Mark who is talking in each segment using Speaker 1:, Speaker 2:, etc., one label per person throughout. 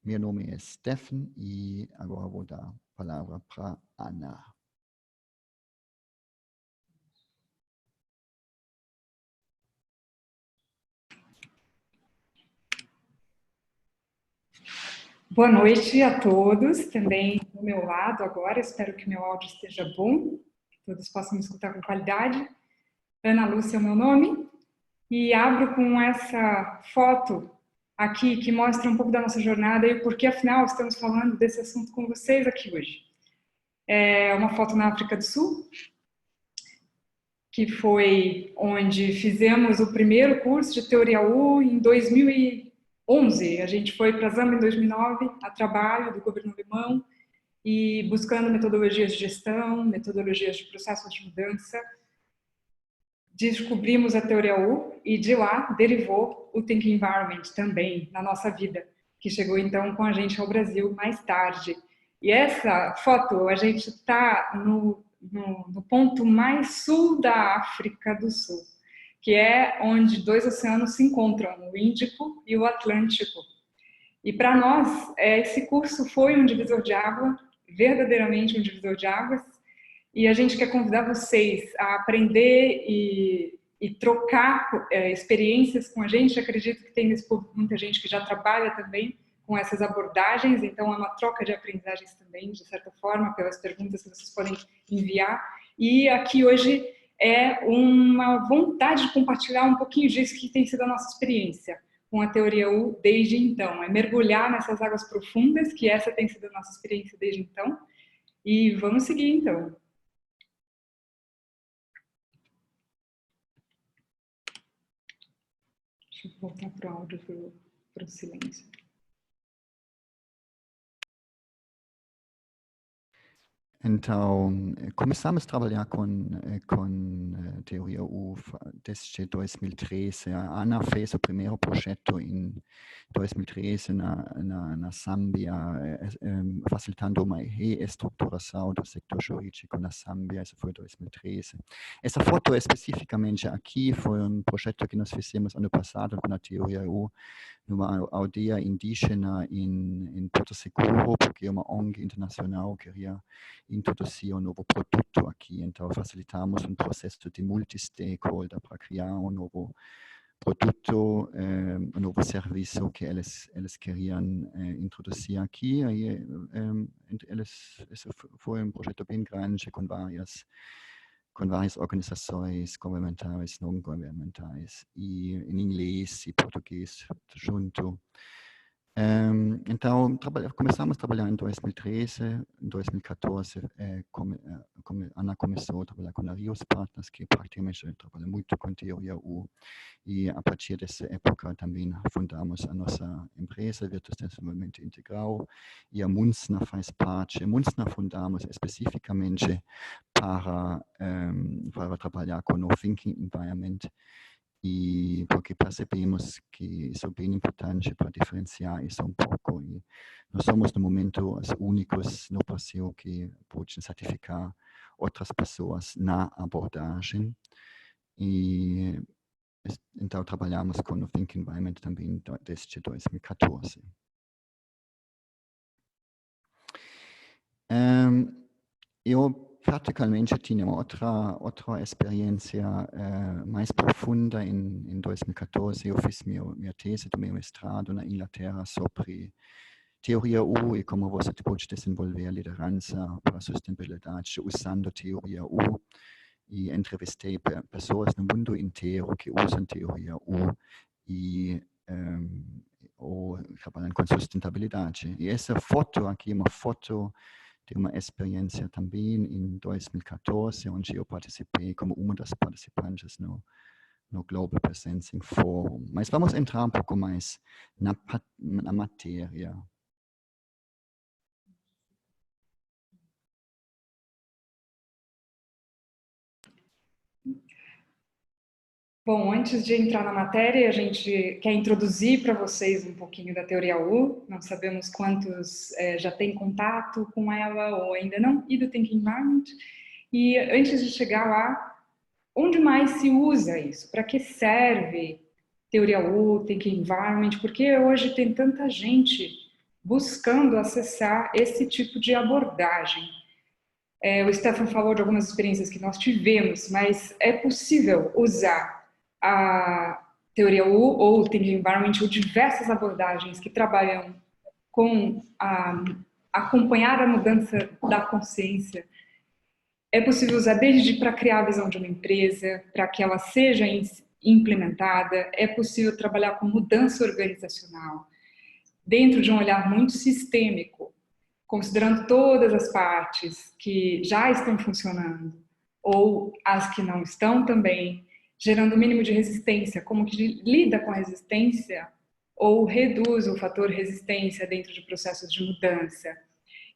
Speaker 1: meu nome é Stefan e agora vou dar a palavra para Ana.
Speaker 2: Boa noite a todos, também do meu lado agora, espero que meu áudio esteja bom, que todos possam me escutar com qualidade. Ana Lúcia é o meu nome, e abro com essa foto aqui, que mostra um pouco da nossa jornada e por que, afinal, estamos falando desse assunto com vocês aqui hoje. É uma foto na África do Sul, que foi onde fizemos o primeiro curso de Teoria U em 2011. A gente foi para Zâmbia em 2009, a trabalho do governo alemão, e buscando metodologias de gestão, metodologias de processos de mudança. Descobrimos a Teoria U e de lá derivou o Think Environment também na nossa vida, que chegou então com a gente ao Brasil mais tarde. E essa foto, a gente está no ponto mais sul da África do Sul, que é onde dois oceanos se encontram, o Índico e o Atlântico. E para nós, esse curso foi um divisor de água, verdadeiramente um divisor de águas, e a gente quer convidar vocês a aprender e trocar experiências com a gente. Acredito que tem nesse público muita gente que já trabalha também com essas abordagens, então é uma troca de aprendizagens também, de certa forma, pelas perguntas que vocês podem enviar. E aqui hoje é uma vontade de compartilhar um pouquinho disso que tem sido a nossa experiência com a Teoria U desde então. É mergulhar nessas águas profundas, que essa tem sido a nossa experiência desde então. E vamos seguir então. Deixa eu voltar para o áudio, para o silêncio.
Speaker 1: Então, começamos a trabalhar com Teoria U desde 2013. A Ana fez o primeiro projeto em 2013 na Zâmbia, facilitando uma reestruturação do setor jurídico na Zâmbia. Isso foi 2013. Essa foto especificamente aqui foi um projeto que nós fizemos ano passado com a Teoria U, numa aldeia indígena em Porto Seguro, porque uma ONG internacional queria introduzir um novo produto aqui. Então, facilitamos um processo de multi-stakeholder para criar um novo produto, um novo serviço que eles queriam introduzir aqui. Aí, isso foi um projeto bem grande com várias organizações governamentais, não governamentais, e em inglês e português junto. Então, começamos a trabalhar em 2013, em 2014, Ana começou a trabalhar com a Rios Partners, que praticamente trabalha muito com Teoria U, e a partir dessa época também fundamos a nossa empresa, Virtus Desenvolvimento Integral, e a Munzner faz parte. A Munzner fundamos especificamente para trabalhar com o Thinking Environment, e porque percebemos que isso é bem importante para diferenciar isso um pouco. E nós somos, no momento, os únicos no Brasil que podem certificar outras pessoas na abordagem. E então trabalhamos com o Think Environment também desde 2014. Eu praticamente tinha outra experiência mais profunda em 2014. Eu fiz minha tese do meu mestrado na Inglaterra sobre Teoria U e como você pode desenvolver liderança para a sustentabilidade usando Teoria U. E entrevistei pessoas no mundo inteiro que usam Teoria U e trabalham com sustentabilidade. E essa foto aqui é uma foto de uma experiência também em 2014, onde eu participei como uma das participantes no Global Presencing Forum. Mas vamos entrar um pouco mais na matéria.
Speaker 2: Bom, antes de entrar na matéria, a gente quer introduzir para vocês um pouquinho da Teoria U. Não sabemos quantos já têm contato com ela ou ainda não, e do Think Environment. E antes de chegar lá, onde mais se usa isso? Para que serve Teoria U, Think Environment? Porque hoje tem tanta gente buscando acessar esse tipo de abordagem. O Stefan falou de algumas experiências que nós tivemos, mas é possível usar a teoria U ou o Thinking Environment ou diversas abordagens que trabalham com acompanhar a mudança da consciência. É possível usar desde para criar a visão de uma empresa, para que ela seja implementada. É possível trabalhar com mudança organizacional, dentro de um olhar muito sistêmico, considerando todas as partes que já estão funcionando ou as que não estão também, gerando o mínimo de resistência, como que lida com a resistência ou reduz o fator resistência dentro de processos de mudança.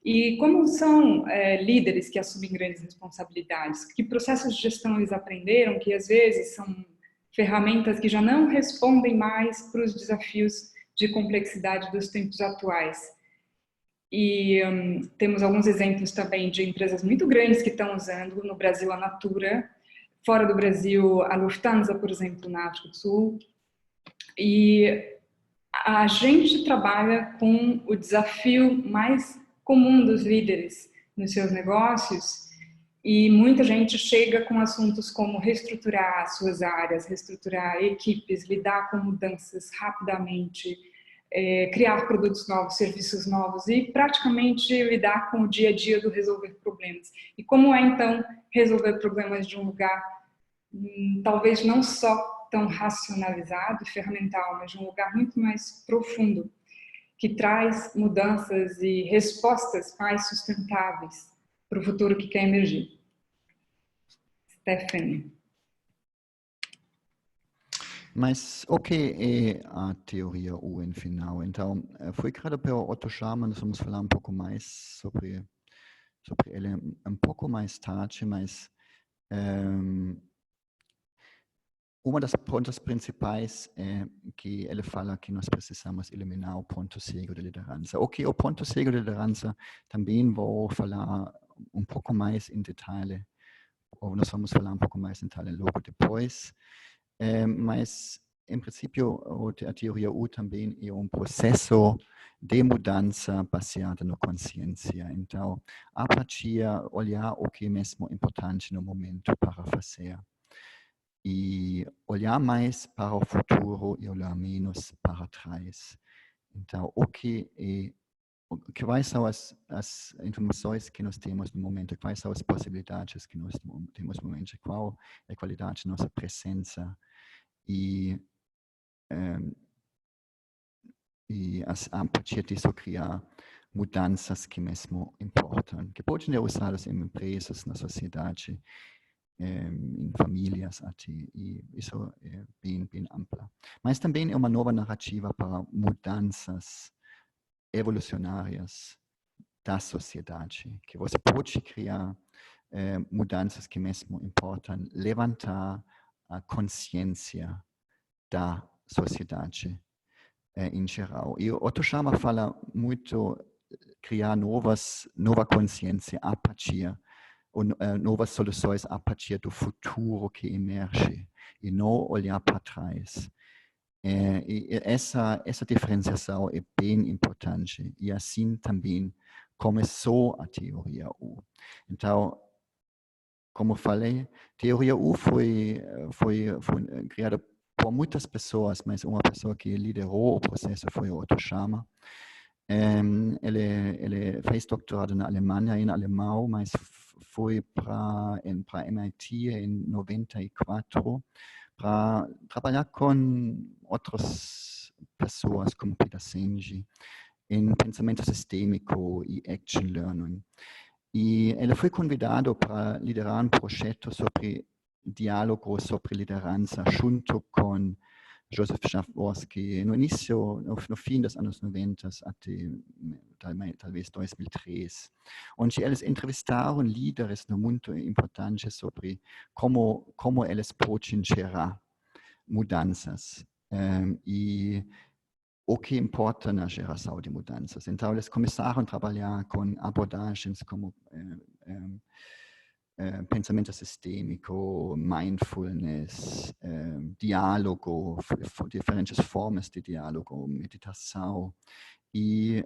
Speaker 2: E como são líderes que assumem grandes responsabilidades, que processos de gestão eles aprenderam, que às vezes são ferramentas que já não respondem mais para os desafios de complexidade dos tempos atuais. E temos alguns exemplos também de empresas muito grandes que estão usando, no Brasil a Natura, fora do Brasil a Lufthansa, por exemplo, na África do Sul. E a gente trabalha com o desafio mais comum dos líderes nos seus negócios e muita gente chega com assuntos como reestruturar suas áreas, reestruturar equipes, lidar com mudanças rapidamente, criar produtos novos, serviços novos e praticamente lidar com o dia a dia do resolver problemas. E como é, então, resolver problemas de um lugar talvez não só tão racionalizado e ferramental, mas de um lugar muito mais profundo, que traz mudanças e respostas mais sustentáveis para o futuro que quer emergir. Stephanie.
Speaker 1: Mas o que é a teoria U em final? Então, foi criada pelo Otto Scharmer, nós vamos falar um pouco mais sobre ele um pouco mais tarde, mas uma das pontos principais é que ele fala que nós precisamos eliminar o ponto cego de liderança. Ok, o ponto cego de liderança também vou falar um pouco mais em detalhe, ou nós vamos falar um pouco mais em detalhe logo depois. Mas, em princípio, a teoria U também é um processo de mudança baseado na consciência. Então, a partir olhar o que é mesmo importante no momento para fazer. E olhar mais para o futuro e olhar menos para trás. Então, quais são as informações que nós temos no momento, quais são as possibilidades que nós temos no momento, qual é a qualidade da nossa presença e a partir disso criar mudanças que mesmo importam, que podem ser usadas em empresas, na sociedade, em famílias até, e isso é bem ampla. Mas também é uma nova narrativa para mudanças evolucionárias da sociedade, que você pode criar mudanças que mesmo importam, levantar a consciência da sociedade em geral. E o Otto Scharmer fala muito criar nova consciência a partir novas soluções a partir do futuro que emerge e não olhar para trás. E essa diferenciação é bem importante e assim também começou a teoria U. Então, como falei, a teoria U foi criada por muitas pessoas, mas uma pessoa que liderou o processo foi o Otto Scharmer. Ele fez doutorado na Alemanha, em alemão, mas foi para MIT em 94 para trabalhar com outras pessoas, como Peter Senge, em pensamento sistêmico e action learning. E ele foi convidado para liderar um projeto sobre diálogo sobre liderança junto com Joseph Jaworski no início, no fim dos anos 90 até talvez 2003, onde eles entrevistaram líderes muito importantes sobre como eles podem gerar mudanças e o que importa na geração de mudanças. Então, eles começaram a trabalhar com abordagens como pensamento sistêmico, mindfulness, diálogo, diferentes formas de diálogo, meditação e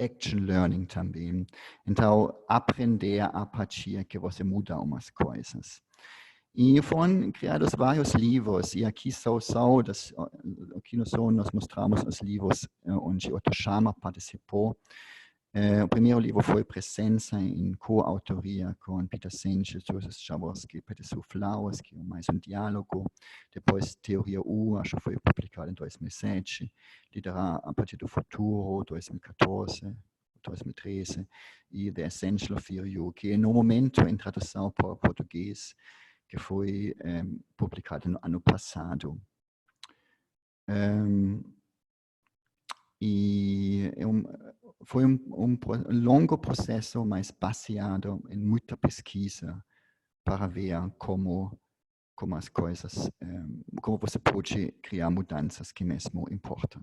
Speaker 1: action learning também. Então, aprender a partir que você muda umas coisas. E foram criados vários livros, e aqui nós mostramos os livros onde Otto Scharmer participou. O primeiro livro foi Presença, em coautoria com Peter Senge, Joseph Jaworski, Peter Flowers, que é mais diálogo. Depois Teoria U, acho que foi publicado em 2007. Liderar a partir do futuro, 2014, 2013. E The Essential of You, que no momento em tradução para português, que foi publicado no ano passado. E foi um longo processo, mas baseado em muita pesquisa para ver como as coisas, como você pode criar mudanças que mesmo importam.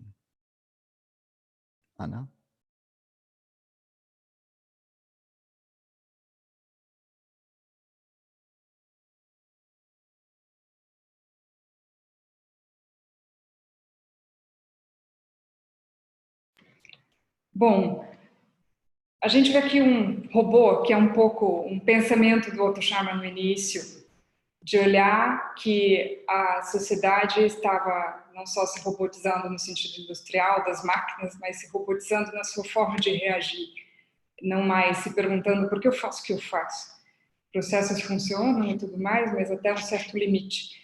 Speaker 1: Ana?
Speaker 2: Bom, a gente vê aqui um robô que é um pouco um pensamento do Otto Scharmer no início, de olhar que a sociedade estava não só se robotizando no sentido industrial das máquinas, mas se robotizando na sua forma de reagir, não mais se perguntando por que eu faço o que eu faço. Processos funcionam e tudo mais, mas até um certo limite.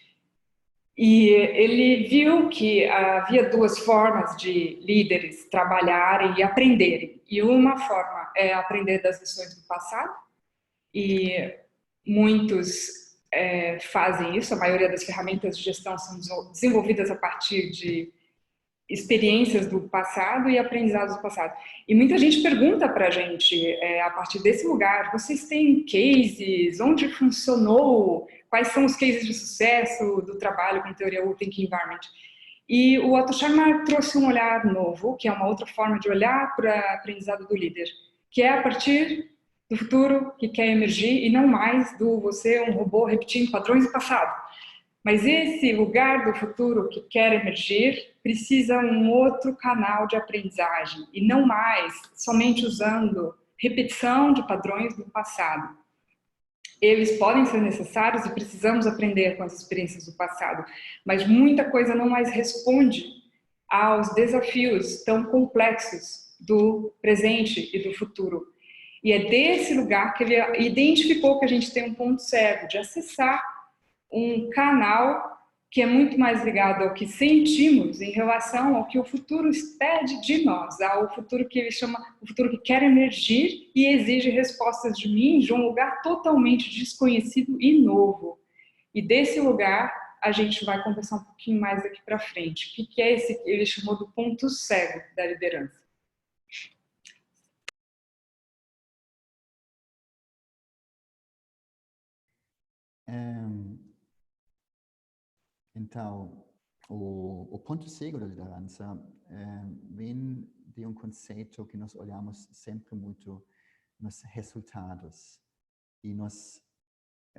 Speaker 2: E ele viu que havia duas formas de líderes trabalharem e aprenderem. E uma forma é aprender das lições do passado, e muitos fazem isso, a maioria das ferramentas de gestão são desenvolvidas a partir de experiências do passado e aprendizados do passado. E muita gente pergunta para a gente, a partir desse lugar, vocês têm cases? Onde funcionou? Quais são os cases de sucesso do trabalho com teoria U, Thinking Environment? E o Otto Scharmer trouxe um olhar novo, que é uma outra forma de olhar para o aprendizado do líder, que é a partir do futuro que quer emergir e não mais do você um robô repetindo padrões do passado. Mas esse lugar do futuro que quer emergir precisa um outro canal de aprendizagem e não mais somente usando repetição de padrões do passado. Eles podem ser necessários e precisamos aprender com as experiências do passado, mas muita coisa não mais responde aos desafios tão complexos do presente e do futuro. E é desse lugar que ele identificou que a gente tem um ponto cego de acessar um canal que é muito mais ligado ao que sentimos em relação ao que o futuro pede de nós, ao futuro que ele chama, o futuro que quer emergir e exige respostas de mim de um lugar totalmente desconhecido e novo. E desse lugar a gente vai conversar um pouquinho mais daqui para frente. O que é esse que ele chamou do ponto cego da liderança?
Speaker 1: Então, o ponto cego da liderança vem de um conceito que nós olhamos sempre muito nos resultados. E nós,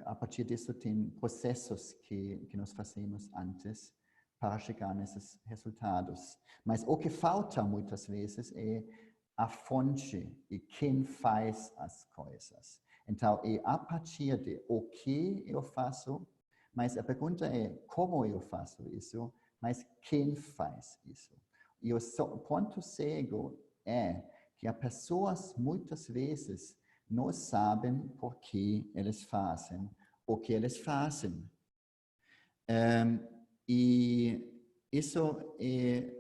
Speaker 1: a partir disso, tem processos que nós fazemos antes para chegar nesses resultados. Mas o que falta muitas vezes é a fonte e quem faz as coisas. Então, é a partir de o que eu faço, mas a pergunta é como eu faço isso, mas quem faz isso? E o ponto cego é que as pessoas muitas vezes não sabem por que eles fazem o que eles fazem. E isso é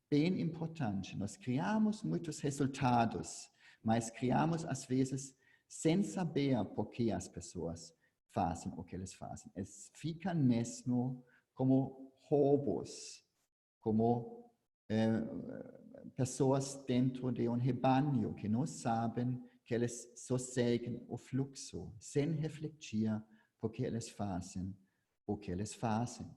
Speaker 1: bem importante. Nós criamos muitos resultados, mas criamos às vezes sem saber por que as pessoas fazem o que eles fazem. Eles ficam mesmo como robôs, como pessoas dentro de um rebanho que não sabem que eles só seguem o fluxo, sem refletir por que eles fazem o que eles fazem.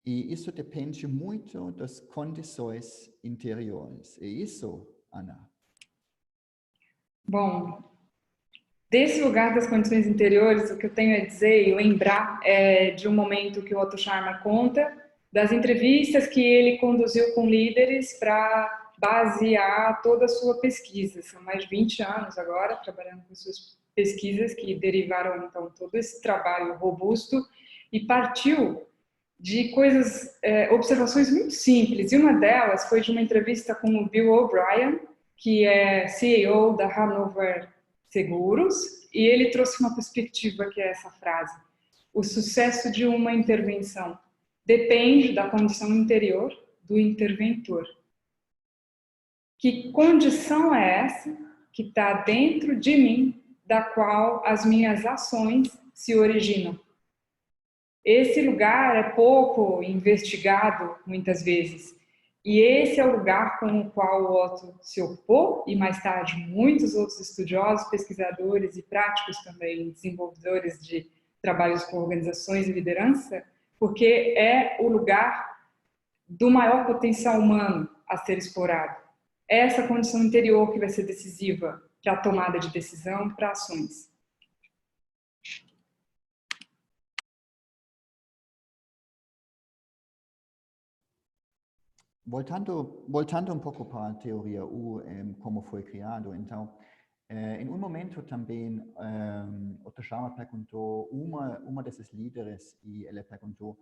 Speaker 1: E isso depende muito das condições interiores. É isso, Ana?
Speaker 2: Bom, desse lugar das condições interiores, o que eu tenho a dizer e lembrar é de um momento que o Otto Scharmer conta das entrevistas que ele conduziu com líderes para basear toda a sua pesquisa. São mais de 20 anos agora trabalhando com suas pesquisas que derivaram, então, todo esse trabalho robusto e partiu de coisas, observações muito simples. E uma delas foi de uma entrevista com o Bill O'Brien, que é CEO da Hanover Seguros, e ele trouxe uma perspectiva que é essa frase: o sucesso de uma intervenção depende da condição interior do interventor. Que condição é essa que está dentro de mim, da qual as minhas ações se originam? Esse lugar é pouco investigado, muitas vezes. E esse é o lugar com o qual o Otto se ocupou, e mais tarde muitos outros estudiosos, pesquisadores e práticos também, desenvolvedores de trabalhos com organizações e liderança, porque é o lugar do maior potencial humano a ser explorado. É essa condição interior que vai ser decisiva para a tomada de decisão, para ações.
Speaker 1: Voltando um pouco para a teoria U, como foi criado, então, em um momento também, Otto Scharmer perguntou, uma desses líderes, e ele perguntou,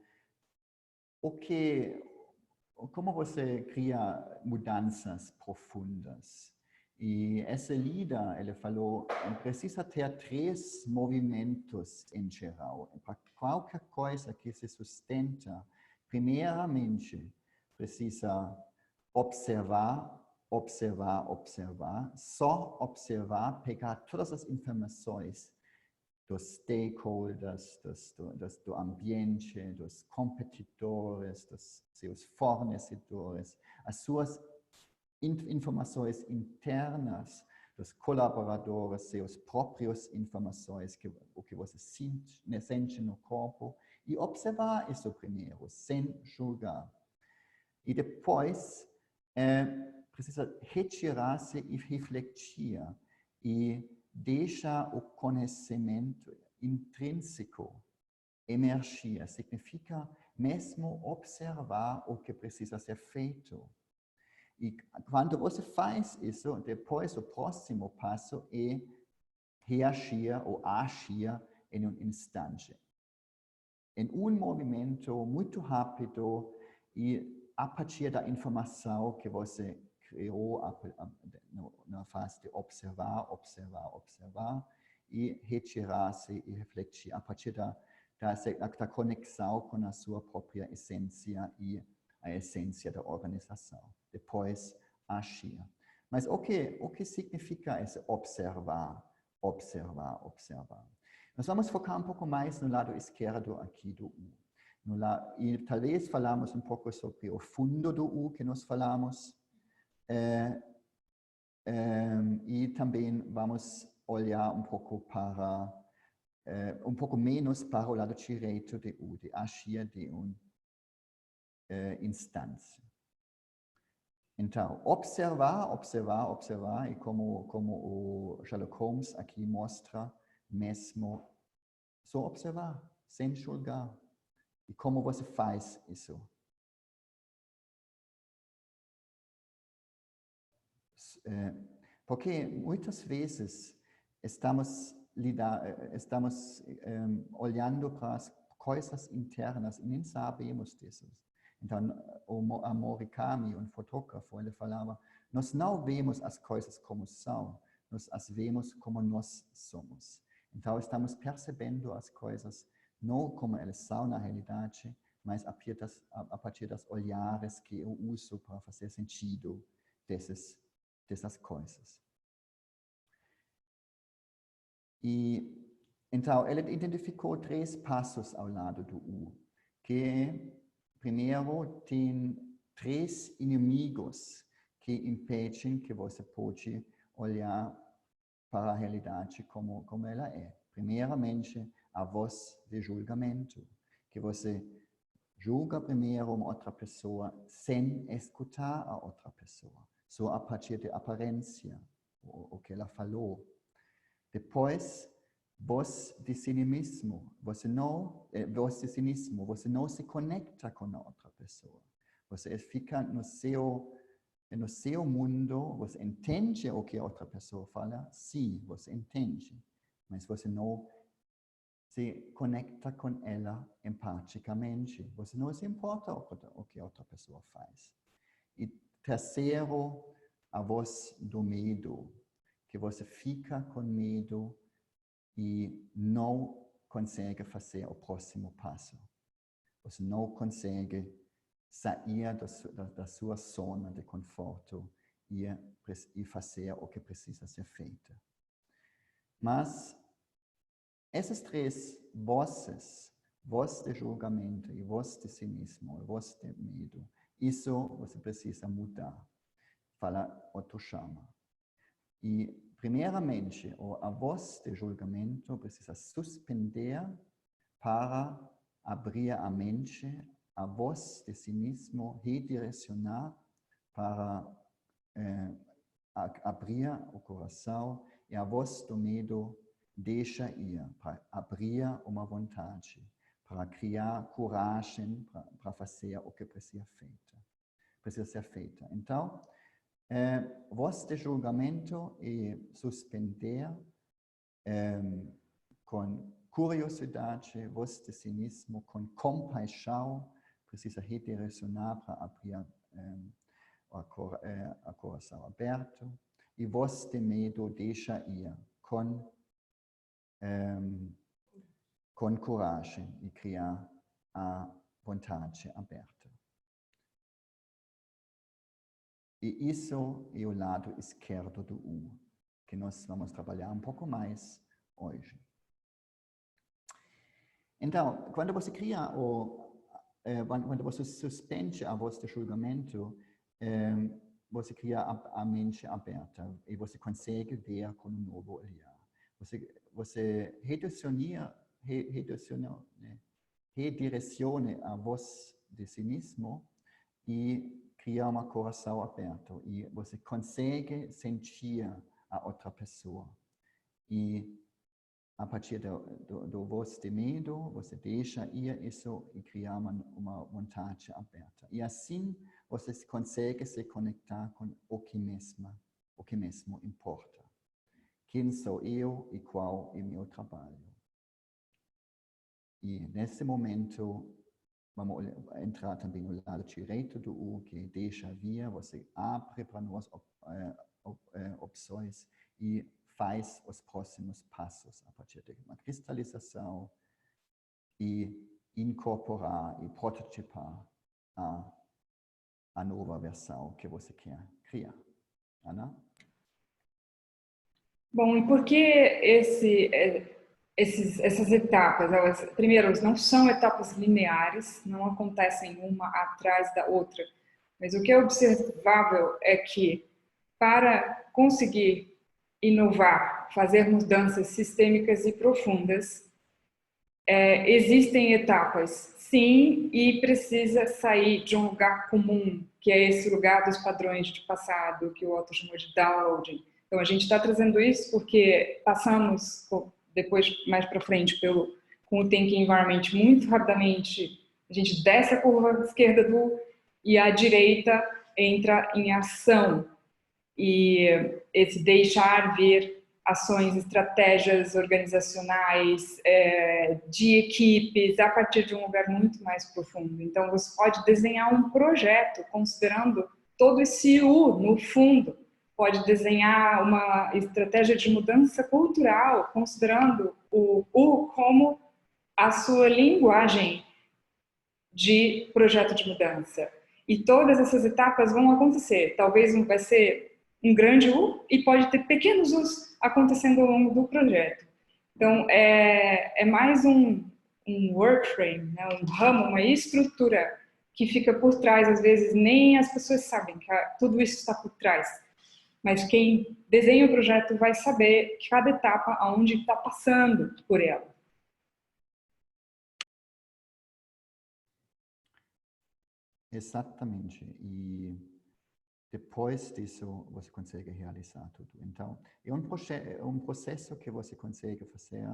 Speaker 1: como você cria mudanças profundas? E esse líder, ele falou, precisa ter 3 movimentos em geral. Para qualquer coisa que se sustenta, primeiramente, precisa observar, só observar, pegar todas as informações dos stakeholders, do ambiente, dos competidores, dos seus fornecedores, as suas informações internas, dos colaboradores, seus próprios informações, o que você sente no corpo, e observar isso primeiro, sem julgar. E depois, precisa retirar-se e refletir, e deixar o conhecimento intrínseco emergir. Significa mesmo observar o que precisa ser feito. E quando você faz isso, depois o próximo passo é reagir ou agir em um instante. Em um movimento muito rápido e a partir da informação que você criou na fase de observar e retirar-se e refletir a partir da conexão com a sua própria essência e a essência da organização. Depois, agir. Mas o que significa esse observar? Nós vamos focar um pouco mais no lado esquerdo aqui do U. E talvez falamos um pouco sobre o fundo do U que nós falamos. E também vamos olhar um pouco para, um pouco menos para o lado direito do U, de agir de uma instância. Então, observar, e como o Sherlock Holmes aqui mostra, mesmo só observar, sem julgar. E como você faz isso? Porque muitas vezes estamos olhando para as coisas internas e nem sabemos disso. Então, a Morikami, um fotógrafo, ele falava, nós não vemos as coisas como são, nós as vemos como nós somos. Então, estamos percebendo as coisas não como elas são na realidade, mas a partir das olhares que eu uso para fazer sentido dessas coisas. E, então, ele identificou 3 passos ao lado do U, que primeiro, tem 3 inimigos que impedem que você pode olhar para a realidade como ela é. Primeiramente, a voz de julgamento, que você julga primeiro uma outra pessoa sem escutar a outra pessoa, só a partir da aparência, o que ela falou. Depois, voz de si mesmo. Você não se conecta com a outra pessoa. Você fica no seu mundo, você entende o que a outra pessoa fala? Sim, você entende. Mas você não se conecta com ela empaticamente. Você não se importa o que a outra pessoa faz. E terceiro, a voz do medo, que você fica com medo e não consegue fazer o próximo passo. Você não consegue sair da sua zona de conforto e fazer o que precisa ser feito. Mas essas três vozes, voz de julgamento e voz de cinismo, e voz de medo, isso você precisa mudar. Fala outro chama. E, primeiramente, a voz de julgamento precisa suspender para abrir a mente, a voz de cinismo redirecionar para abrir o coração e a voz do medo deixa ir, para abrir uma vontade, para criar coragem para fazer o que precisa ser feito. Então, voz de julgamento e suspender com curiosidade, voz de cinismo, com compaixão, precisa redirecionar para abrir o coração aberto, e voz de medo deixa ir com coragem e criar a vontade aberta. E isso é o lado esquerdo do U, que nós vamos trabalhar um pouco mais hoje. Então, quando você cria quando você suspende a voz de julgamento, você cria a mente aberta e você consegue ver com um novo olhar. Você redireciona a voz de cinismo e cria um coração aberto. E você consegue sentir a outra pessoa. E a partir do voz de medo, você deixa ir isso e criar uma vontade aberta. E assim você consegue se conectar com o que mesmo importa. Quem sou eu e qual é meu trabalho? E nesse momento, vamos entrar também no lado direito do U, que deixa vir, você abre para novas opções e faz os próximos passos a partir de uma cristalização e incorporar e prototipar a nova versão que você quer criar. Ana?
Speaker 2: Bom, e por que essas etapas? Elas, primeiro, não são etapas lineares, não acontecem uma atrás da outra. Mas o que é observável é que, para conseguir inovar, fazer mudanças sistêmicas e profundas, existem etapas, sim, e precisa sair de um lugar comum, que é esse lugar dos padrões de passado, que o Otto chamou de downloading. Então, a gente está trazendo isso porque passamos, depois, mais para frente, com o Thinking Environment, muito rapidamente, a gente desce a curva esquerda e a direita entra em ação. E esse deixar vir ações, estratégias organizacionais, de equipes, a partir de um lugar muito mais profundo. Então, você pode desenhar um projeto considerando todo esse U no fundo. Pode desenhar uma estratégia de mudança cultural, considerando o U como a sua linguagem de projeto de mudança. E todas essas etapas vão acontecer. Talvez vai ser um grande U e pode ter pequenos U's acontecendo ao longo do projeto. Então, é mais um workframe, né? Um ramo, uma estrutura que fica por trás. Às vezes, nem as pessoas sabem que tudo isso está por trás. Mas quem desenha o projeto vai saber cada etapa aonde está passando por ela.
Speaker 1: Exatamente. E depois disso, você consegue realizar tudo. Então, é um processo que você consegue fazer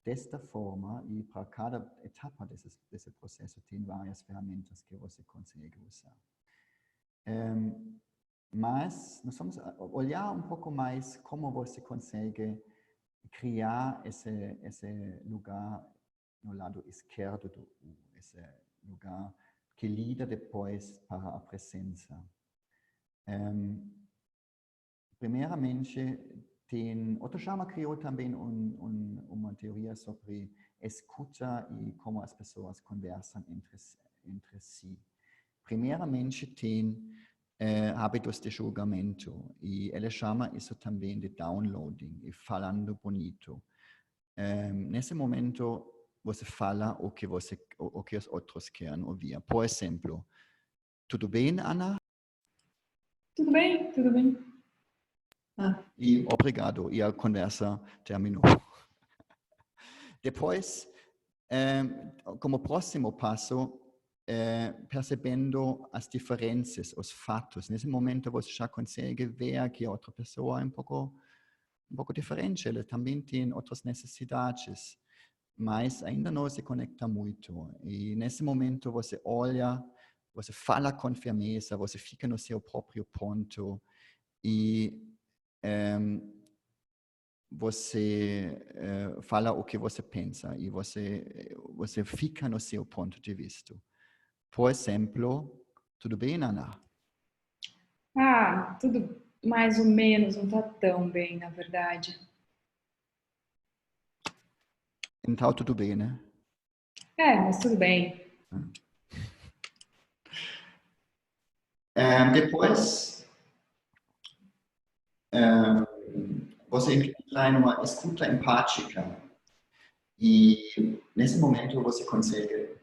Speaker 1: desta forma, e para cada etapa desse processo, tem várias ferramentas que você consegue usar. Mas nós vamos olhar um pouco mais como você consegue criar esse lugar no lado esquerdo do U, esse lugar que lida depois para a presença. Primeiramente, Otto Scharmer criou também uma teoria sobre escuta e como as pessoas conversam entre si. Primeiramente, tem hábitos de julgamento, e ele chama isso também de downloading, e falando bonito. Nesse momento, você fala o que os outros querem ouvir. Por exemplo, tudo bem, Ana?
Speaker 2: Tudo bem, tudo bem.
Speaker 1: E obrigado, e a conversa terminou. Depois, como próximo passo, percebendo as diferenças, os fatos. Nesse momento você já consegue ver que a outra pessoa é um pouco diferente, ela também tem outras necessidades, mas ainda não se conecta muito. E nesse momento você olha, você fala com firmeza, você fica no seu próprio ponto e você fala o que você pensa e você fica no seu ponto de vista. Por exemplo, tudo bem, Ana?
Speaker 2: Tudo mais ou menos, não tá tão bem, na verdade.
Speaker 1: Então, tudo bem, né?
Speaker 2: Mas tudo bem.
Speaker 1: Depois, você entra em uma escuta empática e, nesse momento, você consegue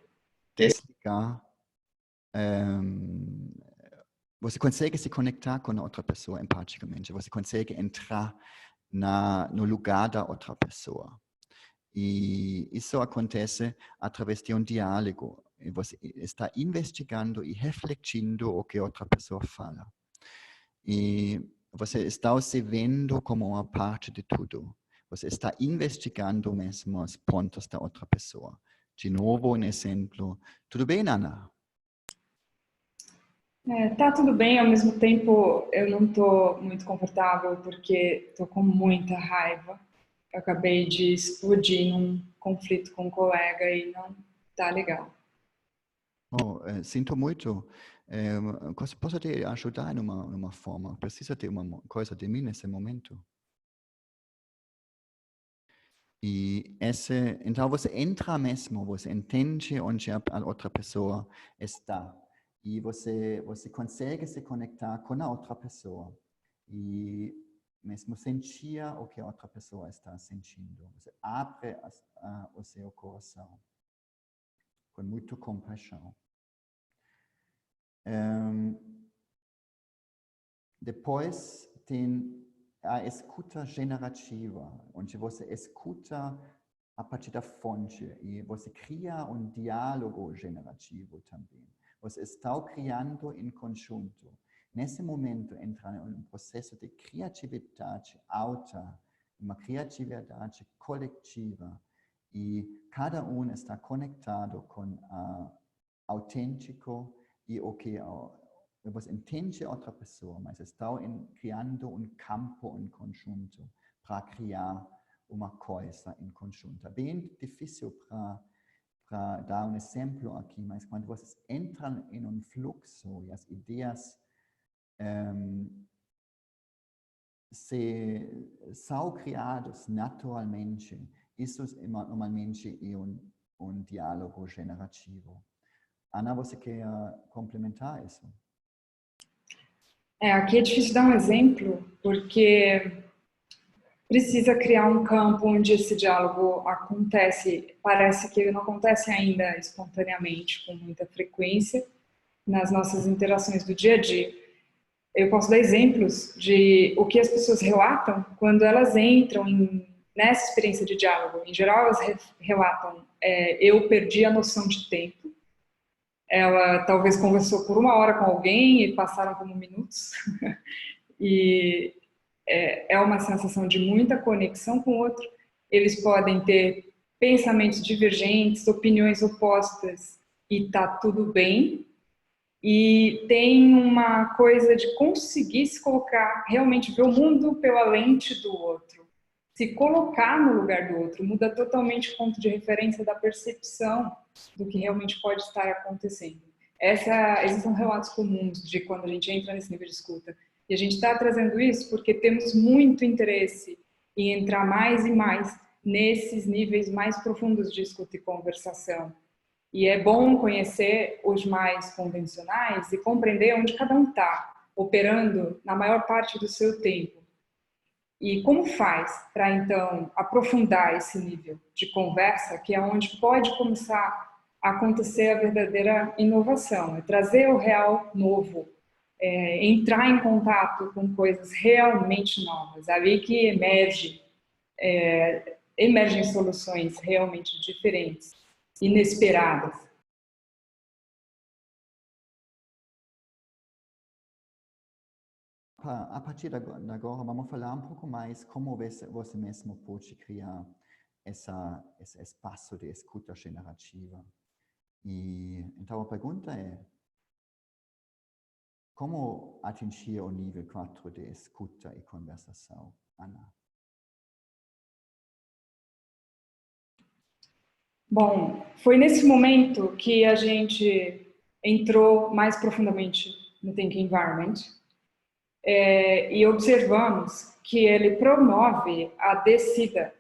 Speaker 1: desligar, você consegue se conectar com a outra pessoa empaticamente, você consegue entrar no lugar da outra pessoa. E isso acontece através de um diálogo. Você está investigando e refletindo o que a outra pessoa fala. E você está se vendo como uma parte de tudo. Você está investigando mesmo os pontos da outra pessoa. De novo, um exemplo. Tudo bem, Ana?
Speaker 2: Tá tudo bem, ao mesmo tempo eu não tô muito confortável porque tô com muita raiva. Eu acabei de explodir num conflito com um colega e não tá legal.
Speaker 1: Sinto muito. Posso te ajudar numa forma? Precisa de uma coisa de mim nesse momento? E então você entra mesmo, você entende onde a outra pessoa está. E você consegue se conectar com a outra pessoa. E mesmo sentir o que a outra pessoa está sentindo. Você abre o seu coração com muita compaixão. Depois tem a escuta generativa, onde você escuta a partir da fonte e você cria um diálogo generativo também. Você está criando em conjunto. Nesse momento entra em um processo de criatividade alta, uma criatividade coletiva, e cada um está conectado com autêntico e o que você entende a outra pessoa, mas está criando um campo em conjunto para criar uma coisa em conjunto. É bem difícil para dar um exemplo aqui, mas quando vocês entram em um fluxo e as ideias são criadas naturalmente, isso normalmente é um diálogo generativo. Ana, você quer complementar isso?
Speaker 2: Aqui é difícil dar um exemplo, porque precisa criar um campo onde esse diálogo acontece. Parece que ele não acontece ainda espontaneamente, com muita frequência, nas nossas interações do dia a dia. Eu posso dar exemplos de o que as pessoas relatam quando elas entram nessa experiência de diálogo. Em geral, elas relatam: eu perdi a noção de tempo. Ela talvez conversou por 1 hora com alguém e passaram como minutos. E é uma sensação de muita conexão com o outro. Eles podem ter pensamentos divergentes, opiniões opostas, e tá tudo bem. E tem uma coisa de conseguir se colocar, realmente ver o mundo pela lente do outro. Se colocar no lugar do outro muda totalmente o ponto de referência da percepção do que realmente pode estar acontecendo. Esses são relatos comuns de quando a gente entra nesse nível de escuta. E a gente está trazendo isso porque temos muito interesse em entrar mais e mais nesses níveis mais profundos de escuta e conversação. E é bom conhecer os mais convencionais e compreender onde cada um está operando na maior parte do seu tempo. E como faz para, então, aprofundar esse nível de conversa, que é onde pode começar a acontecer a verdadeira inovação, é trazer o real novo, entrar em contato com coisas realmente novas, ali que emergem soluções realmente diferentes, inesperadas.
Speaker 1: A partir de agora, vamos falar um pouco mais como você mesmo pode criar esse espaço de escuta generativa. E então a pergunta é, como atingir o nível 4 de escuta e conversação, Ana?
Speaker 2: Bom, foi nesse momento que a gente entrou mais profundamente no Think Environment e observamos que ele promove a descida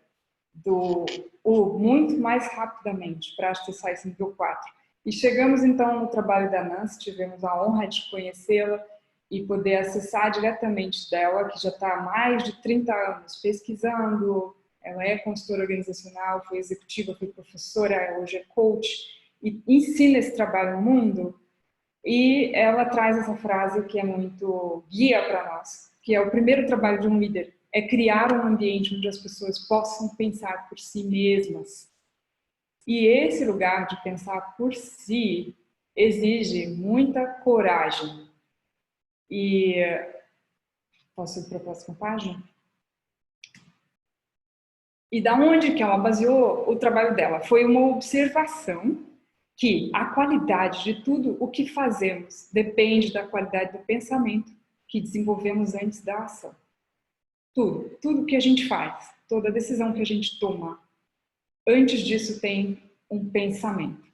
Speaker 2: do U muito mais rapidamente para acessar esse nível 4. E chegamos então no trabalho da Nancy, tivemos a honra de conhecê-la e poder acessar diretamente dela, que já está há mais de 30 anos pesquisando. Ela é consultora organizacional, foi executiva, foi professora, hoje é coach e ensina esse trabalho no mundo. E ela traz essa frase que é muito guia para nós, que é o primeiro trabalho de um líder, é criar um ambiente onde as pessoas possam pensar por si mesmas. E esse lugar de pensar por si exige muita coragem. E posso ir para a próxima página? E da onde que ela baseou o trabalho dela? Foi uma observação que a qualidade de tudo o que fazemos depende da qualidade do pensamento que desenvolvemos antes da ação. Tudo que a gente faz, toda decisão que a gente toma, antes disso tem um pensamento.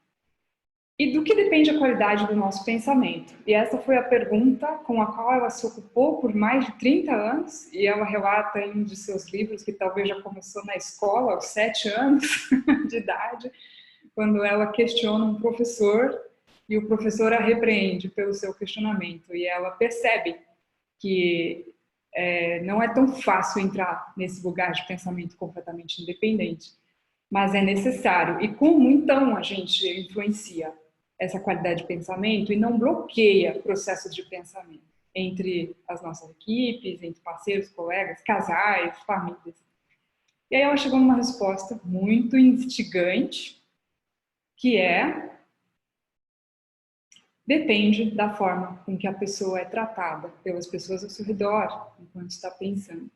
Speaker 2: E do que depende a qualidade do nosso pensamento? E essa foi a pergunta com a qual ela se ocupou por mais de 30 anos, e ela relata em um de seus livros, que talvez já começou na escola, aos 7 anos de idade, quando ela questiona um professor, e o professor a repreende pelo seu questionamento, e ela percebe que não é tão fácil entrar nesse lugar de pensamento completamente independente, mas é necessário. E como então a gente influencia essa qualidade de pensamento e não bloqueia processos de pensamento entre as nossas equipes, entre parceiros, colegas, casais, famílias? E aí ela chegou numa resposta muito instigante, que depende da forma com que a pessoa é tratada pelas pessoas ao seu redor, enquanto está pensando.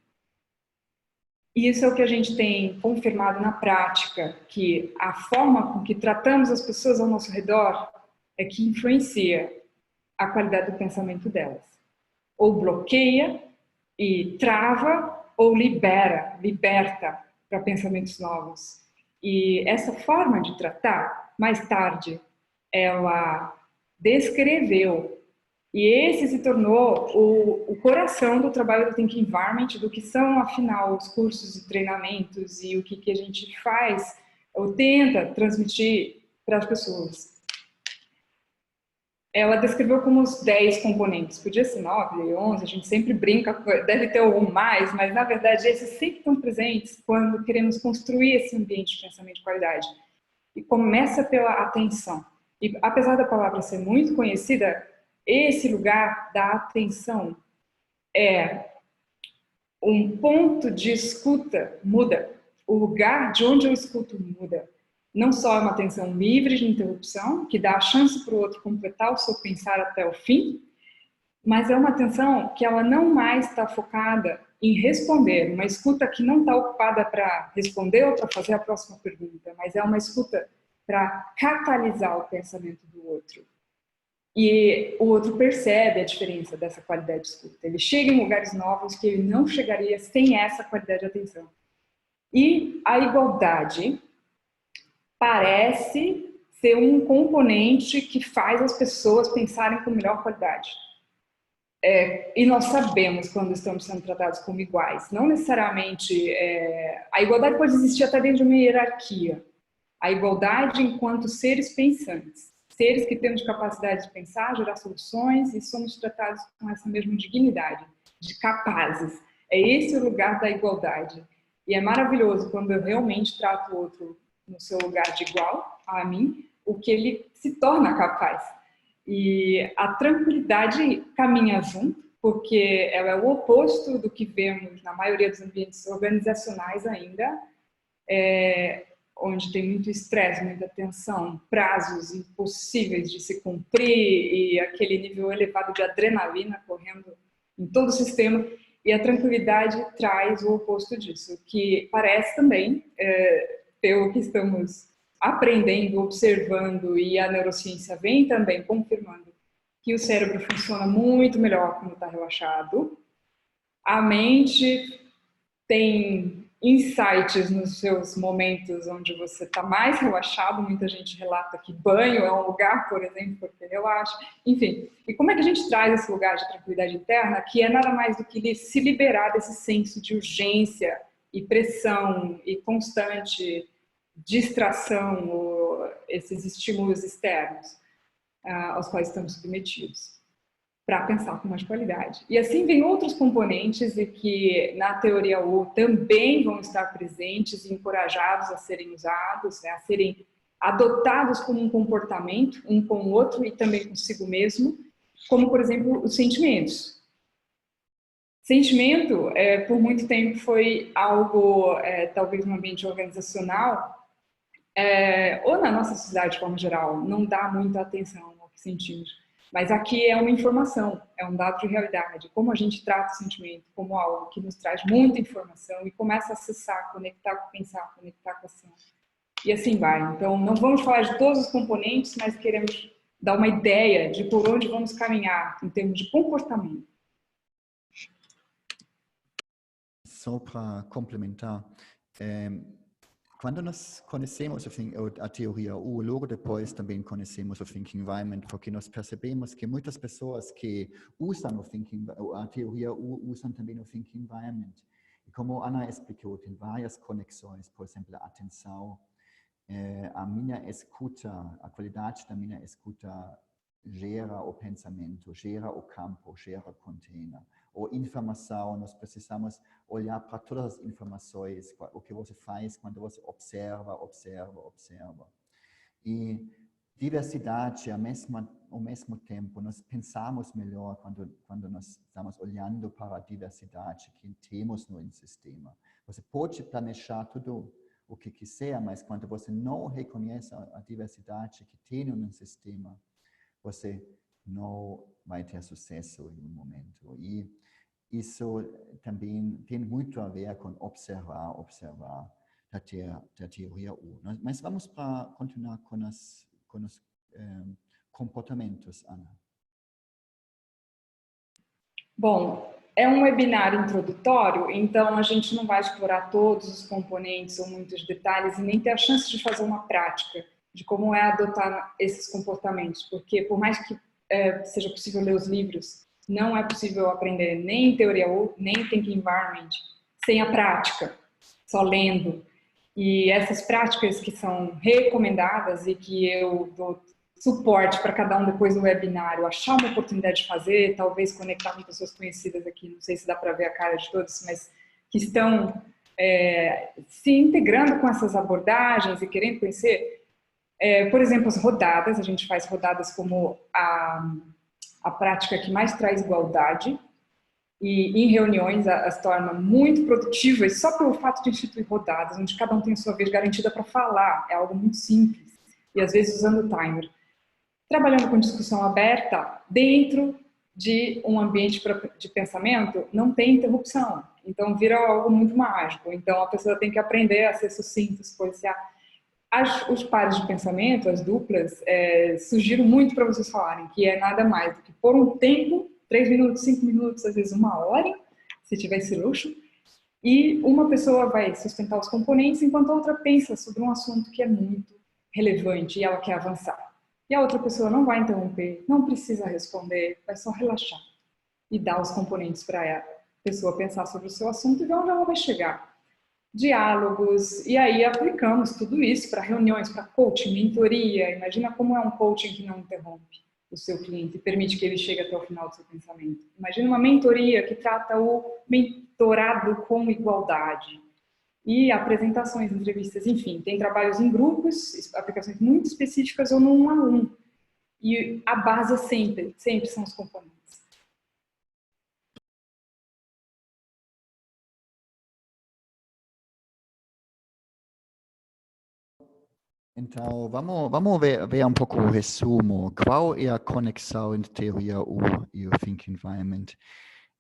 Speaker 2: E isso é o que a gente tem confirmado na prática, que a forma com que tratamos as pessoas ao nosso redor é que influencia a qualidade do pensamento delas. Ou bloqueia e trava, ou liberta para pensamentos novos. E essa forma de tratar, mais tarde, ela descreveu, e esse se tornou o coração do trabalho do Think Environment, do que são, afinal, os cursos e treinamentos e o que a gente faz ou tenta transmitir para as pessoas. Ela descreveu como os 10 componentes, podia ser 9, 11, a gente sempre brinca, deve ter algum mais, mas na verdade esses sempre estão presentes quando queremos construir esse ambiente de pensamento de qualidade. E começa pela atenção. E apesar da palavra ser muito conhecida, esse lugar da atenção é um ponto de escuta muda. O lugar de onde eu escuto muda. Não só é uma atenção livre de interrupção, que dá a chance para o outro completar o seu pensar até o fim, mas é uma atenção que ela não mais está focada em responder, uma escuta que não está ocupada para responder ou para fazer a próxima pergunta, mas é uma escuta para catalisar o pensamento do outro. E o outro percebe a diferença dessa qualidade de escuta. Ele chega em lugares novos que ele não chegaria sem essa qualidade de atenção. E a igualdade parece ser um componente que faz as pessoas pensarem com melhor qualidade. E nós sabemos quando estamos sendo tratados como iguais. Não necessariamente... a igualdade pode existir até dentro de uma hierarquia. A igualdade enquanto seres pensantes. Seres que temos capacidade de pensar, gerar soluções e somos tratados com essa mesma dignidade, de capazes. É esse o lugar da igualdade. E é maravilhoso quando eu realmente trato o outro no seu lugar de igual a mim, o que ele se torna capaz. E a tranquilidade caminha junto, porque ela é o oposto do que vemos na maioria dos ambientes organizacionais ainda, onde tem muito estresse, muita tensão, prazos impossíveis de se cumprir e aquele nível elevado de adrenalina correndo em todo o sistema. E a tranquilidade traz o oposto disso, que parece também, pelo que estamos aprendendo, observando, e a neurociência vem também confirmando que o cérebro funciona muito melhor quando está relaxado. A mente tem insights nos seus momentos onde você está mais relaxado. Muita gente relata que banho é um lugar, por exemplo, porque relaxa. Enfim, e como é que a gente traz esse lugar de tranquilidade interna, que é nada mais do que se liberar desse senso de urgência e pressão e constante distração, ou esses estímulos externos aos quais estamos submetidos, para pensar com mais qualidade. E assim vem outros componentes e que na teoria U também vão estar presentes e encorajados a serem usados, a serem adotados como um comportamento, um com o outro e também consigo mesmo, como, por exemplo, os sentimentos. Sentimento, por muito tempo, foi algo, talvez no ambiente organizacional, ou na nossa sociedade de forma geral, não dá muita atenção ao que sentimos. Mas aqui é uma informação, é um dado de realidade. Como a gente trata o sentimento como algo que nos traz muita informação e começa a acessar, conectar com o pensar, conectar com a ação. E assim vai. Então, não vamos falar de todos os componentes, mas queremos dar uma ideia de por onde vamos caminhar em termos de comportamento.
Speaker 1: Só para complementar, quando nós conhecemos a teoria U, logo depois também conhecemos o Thinking Environment, porque nós percebemos que muitas pessoas que usam a teoria U usam também o Thinking Environment. E como Ana explicou, tem várias conexões, por exemplo, a atenção, a minha escuta, a qualidade da minha escuta gera o pensamento, gera o campo, gera o container. Ou informação, nós precisamos olhar para todas as informações, o que você faz quando você observa. E diversidade, ao mesmo tempo, nós pensamos melhor quando nós estamos olhando para a diversidade que temos no sistema. Você pode planejar tudo o que quiser, mas quando você não reconhece a diversidade que tem no sistema, você não vai ter sucesso em um momento. E isso também tem muito a ver com observar da teoria U. Mas vamos para continuar com os comportamentos, Ana.
Speaker 2: Bom, é um webinar introdutório, então a gente não vai explorar todos os componentes ou muitos detalhes e nem ter a chance de fazer uma prática de como é adotar esses comportamentos, porque por mais que seja possível ler os livros, não é possível aprender nem teoria U, nem Thinking Environment, sem a prática, só lendo. E essas práticas que são recomendadas e que eu dou suporte para cada um depois do webinário, achar uma oportunidade de fazer, talvez conectar com pessoas conhecidas aqui, não sei se dá para ver a cara de todos, mas que estão se integrando com essas abordagens e querendo conhecer. Por exemplo, as rodadas, a gente faz rodadas como a prática que mais traz igualdade, e em reuniões as torna muito produtivas só pelo fato de instituir rodadas, onde cada um tem a sua vez garantida para falar, é algo muito simples, e às vezes usando o timer. Trabalhando com discussão aberta, dentro de um ambiente de pensamento, não tem interrupção. Então, vira algo muito mágico. Então, a pessoa tem que aprender a ser sucinta, se policiar. Os pares de pensamento, as duplas, sugiro muito para vocês falarem, que é nada mais do que pôr um tempo, 3 minutos, 5 minutos, às vezes 1 hora, se tiver esse luxo, e uma pessoa vai sustentar os componentes, enquanto a outra pensa sobre um assunto que é muito relevante e ela quer avançar. E a outra pessoa não vai interromper, não precisa responder, vai só relaxar e dar os componentes para a pessoa pensar sobre o seu assunto e ver onde ela vai chegar. Diálogos, e aí aplicamos tudo isso para reuniões, para coaching, mentoria. Imagina como é um coaching que não interrompe o seu cliente e permite que ele chegue até o final do seu pensamento. Imagina uma mentoria que trata o mentorado com igualdade. E apresentações, entrevistas, enfim, tem trabalhos em grupos, aplicações muito específicas ou no 1-a-1. E a base sempre são os componentes.
Speaker 1: Então, vamos ver um pouco o resumo. Qual é a conexão entre teoria U e o Think Environment?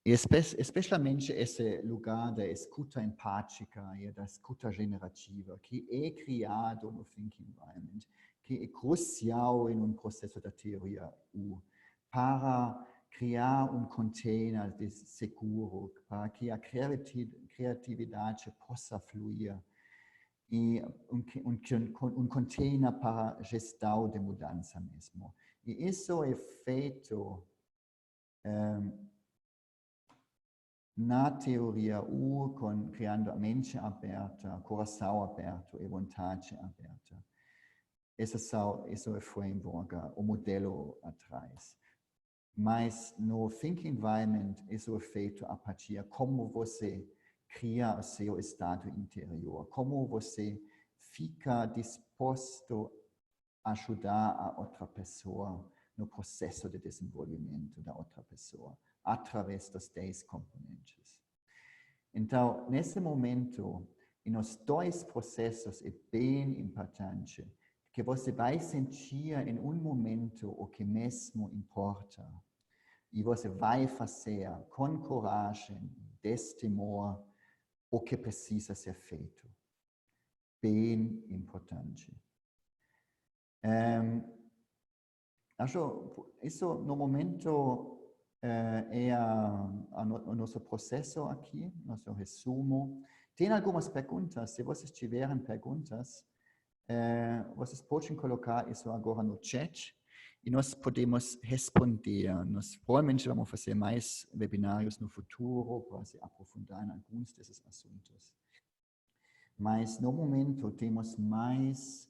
Speaker 1: E especialmente esse lugar da escuta empática e da escuta generativa, que é criado no Think Environment, que é crucial em um processo da teoria U, para criar um container seguro, para que a criatividade possa fluir. E um container para gestão de mudança mesmo. E isso é feito na teoria U, criando a mente aberta, coração aberto e vontade aberta. Isso é o framework, o modelo atrás. Mas no Think Environment, isso é feito a partir de como você cria o seu estado interior, como você fica disposto a ajudar a outra pessoa no processo de desenvolvimento da outra pessoa, através dos 10 componentes. Então, nesse momento, e nos 2 processos, é bem importante que você vai sentir em um momento o que mesmo importa. E você vai fazer com coragem, destemor, o que precisa ser feito. Bem importante. Acho isso no momento é o nosso processo aqui, nosso resumo. Tem algumas perguntas, se vocês tiverem perguntas, vocês podem colocar isso agora no chat e nós podemos responder. Nós provavelmente vamos fazer mais webinários no futuro para se aprofundar em alguns desses assuntos. Mas no momento temos mais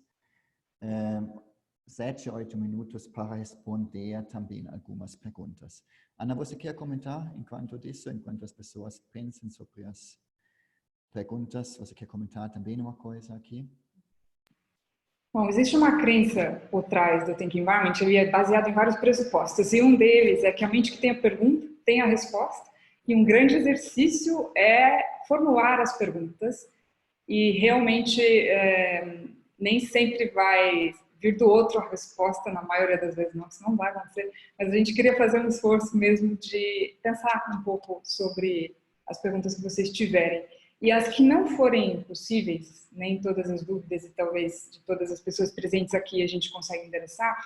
Speaker 1: 7, 8 minutos para responder também algumas perguntas. Ana, você quer comentar enquanto as pessoas pensam sobre as perguntas? Você quer comentar também uma coisa aqui?
Speaker 2: Bom, existe uma crença por trás do Think Environment, ele é baseado em vários pressupostos, e um deles é que a mente que tem a pergunta tem a resposta, e um grande exercício é formular as perguntas, e realmente nem sempre vai vir do outro a resposta, na maioria das vezes não, isso não vai acontecer, mas a gente queria fazer um esforço mesmo de pensar um pouco sobre as perguntas que vocês tiverem. E as que não forem possíveis, nem todas as dúvidas e talvez de todas as pessoas presentes aqui a gente consegue endereçar,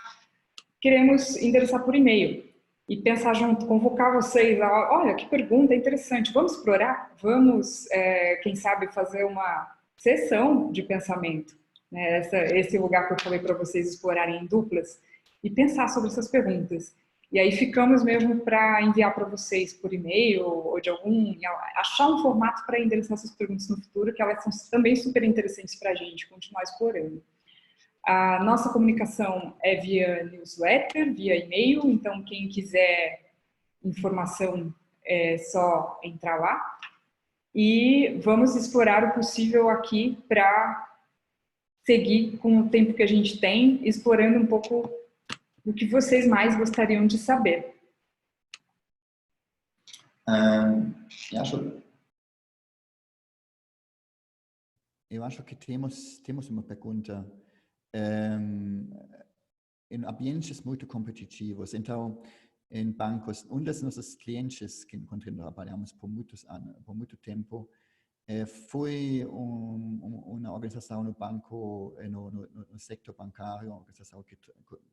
Speaker 2: queremos endereçar por e-mail e pensar junto, convocar vocês, olha, que pergunta interessante, vamos explorar? Vamos, quem sabe, fazer uma sessão de pensamento, né? Esse lugar que eu falei para vocês explorarem em duplas e pensar sobre essas perguntas. E aí ficamos mesmo para enviar para vocês por e-mail ou de achar um formato para endereçar essas perguntas no futuro, que elas são também super interessantes para a gente continuar explorando. A nossa comunicação é via newsletter, via e-mail, então quem quiser informação é só entrar lá. E vamos explorar o possível aqui para seguir com o tempo que a gente tem, explorando um pouco do que vocês mais gostariam de saber.
Speaker 1: Eu acho que temos uma pergunta. Em ambientes muito competitivos, então em bancos. Dos nossos clientes que trabalhamos por muito tempo foi uma organização no banco, no sector bancário, uma organização que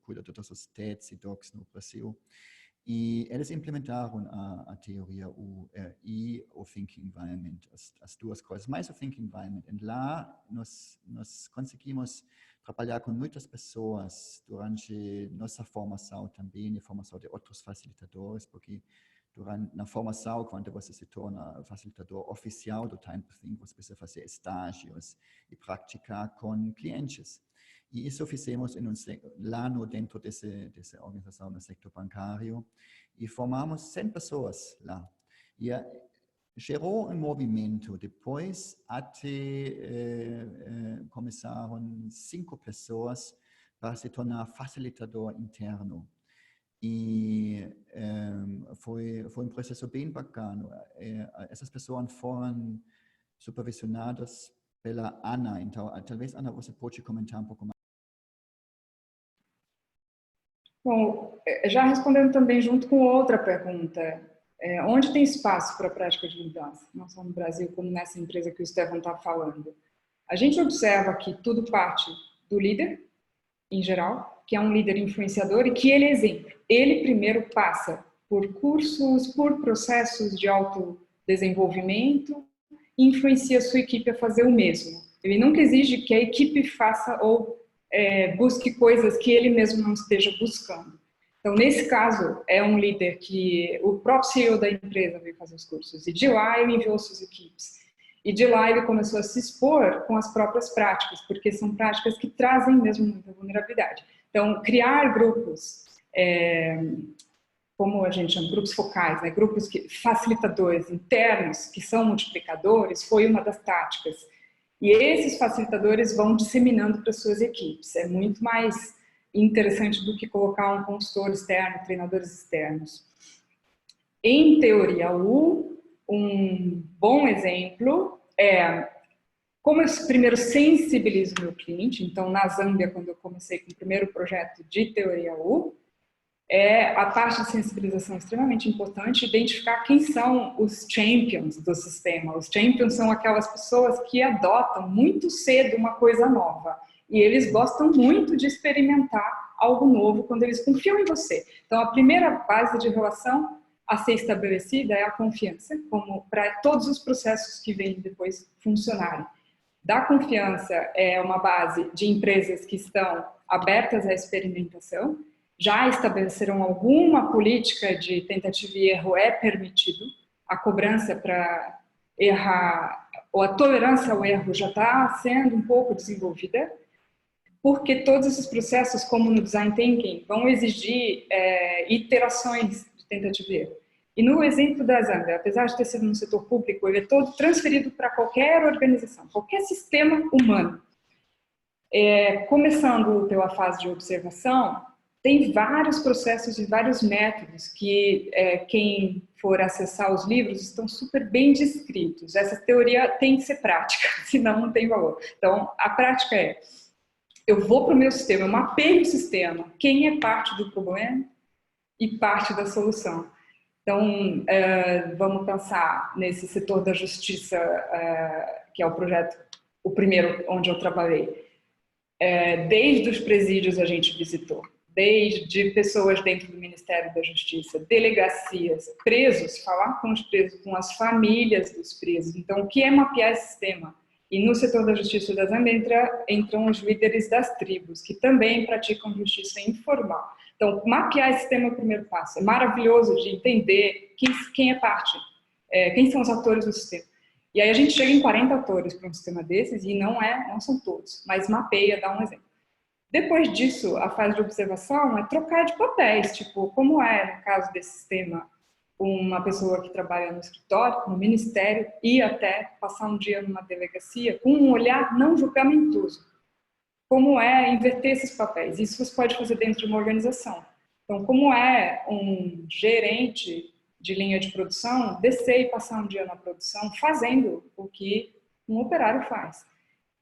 Speaker 1: cuida de todos os TEDs e DOCs no Brasil. E eles implementaram a teoria U e o Thinking Environment, as duas coisas, mais o Thinking Environment. E lá nós conseguimos trabalhar com muitas pessoas durante nossa formação também, e formação de outros facilitadores, porque na formação, quando você se torna facilitador oficial do Time to Think, você precisa fazer estágios e praticar com clientes. E isso fizemos lá dentro dessa organização no sector bancário e formamos 100 pessoas lá. E gerou um movimento. Depois até começaram 5 pessoas para se tornar facilitador interno. E foi um processo bem bacana. Essas pessoas foram supervisionadas pela Ana. Então, talvez, Ana, você pode comentar um pouco mais.
Speaker 2: Bom, já respondendo também junto com outra pergunta, onde tem espaço para a prática de mudança, não só no Brasil, como nessa empresa que o Stefan está falando? A gente observa que tudo parte do líder, em geral, que é um líder influenciador e que ele é exemplo. Ele primeiro passa por cursos, por processos de autodesenvolvimento e influencia a sua equipe a fazer o mesmo. Ele nunca exige que a equipe faça ou busque coisas que ele mesmo não esteja buscando. Então, nesse caso, é um líder que o próprio CEO da empresa veio fazer os cursos, e de lá ele enviou suas equipes. E de lá ele começou a se expor com as próprias práticas, porque são práticas que trazem mesmo muita vulnerabilidade. Então, criar grupos, como a gente chama, grupos focais, né? Grupos facilitadores internos, que são multiplicadores, foi uma das táticas. E esses facilitadores vão disseminando para suas equipes. É muito mais interessante do que colocar um consultor externo, treinadores externos. Em teoria U, um bom exemplo é como eu primeiro sensibilizo o meu cliente. Então, na Zâmbia, quando eu comecei com o primeiro projeto de teoria U, a parte de sensibilização é extremamente importante, identificar quem são os champions do sistema. Os champions são aquelas pessoas que adotam muito cedo uma coisa nova. E eles gostam muito de experimentar algo novo quando eles confiam em você. Então, a primeira base de relação a ser estabelecida é a confiança, como para todos os processos que vêm depois funcionarem. Da confiança é uma base de empresas que estão abertas à experimentação, já estabeleceram alguma política de tentativa e erro é permitido, a cobrança para errar, ou a tolerância ao erro já está sendo um pouco desenvolvida, porque todos esses processos, como no Design Thinking, vão exigir iterações de tentativa e erro. E no exemplo da Zâmbia, apesar de ter sido no setor público, ele é todo transferido para qualquer organização, qualquer sistema humano. Começando pela fase de observação, tem vários processos e vários métodos que quem for acessar os livros estão super bem descritos. Essa teoria tem que ser prática, senão não tem valor. Então, a prática eu vou para o meu sistema, eu mapeio o sistema, quem é parte do problema e parte da solução. Então, vamos pensar nesse setor da justiça, que é o projeto, o primeiro onde eu trabalhei. Desde os presídios a gente visitou, desde pessoas dentro do Ministério da Justiça, delegacias, presos, falar com os presos, com as famílias dos presos. Então, o que é mapear esse sistema? E no setor da justiça da Zâmbia entram os líderes das tribos, que também praticam justiça informal. Então, mapear esse sistema é o primeiro passo. É maravilhoso de entender quem é parte, quem são os atores do sistema. E aí a gente chega em 40 atores para um sistema desses, e não são todos, mas mapeia, dá um exemplo. Depois disso, a fase de observação é trocar de papéis, tipo, como no caso desse sistema, uma pessoa que trabalha no escritório, no ministério, e até passar um dia numa delegacia com um olhar não julgamentoso. Como inverter esses papéis? Isso você pode fazer dentro de uma organização. Então, como um gerente de linha de produção descer e passar um dia na produção fazendo o que um operário faz.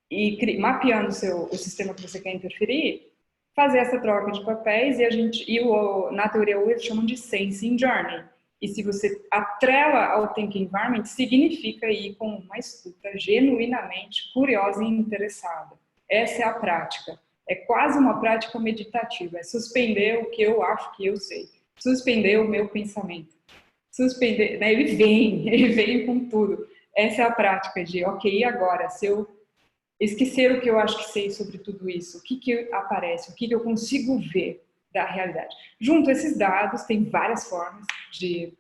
Speaker 2: E mapeando o sistema que você quer interferir, fazer essa troca de papéis na teoria U eles chamam de Sensing Journey. E se você atrela ao Think Environment, significa ir com uma escuta genuinamente curiosa e interessada. Essa é a prática. É quase uma prática meditativa. É suspender o que eu acho que eu sei. Suspender o meu pensamento. Suspender, né? Ele vem com tudo. Essa é a prática de, ok, agora, se eu esquecer o que eu acho que sei sobre tudo isso, o que aparece, o que eu consigo ver da realidade. Junto a esses dados, tem várias formas de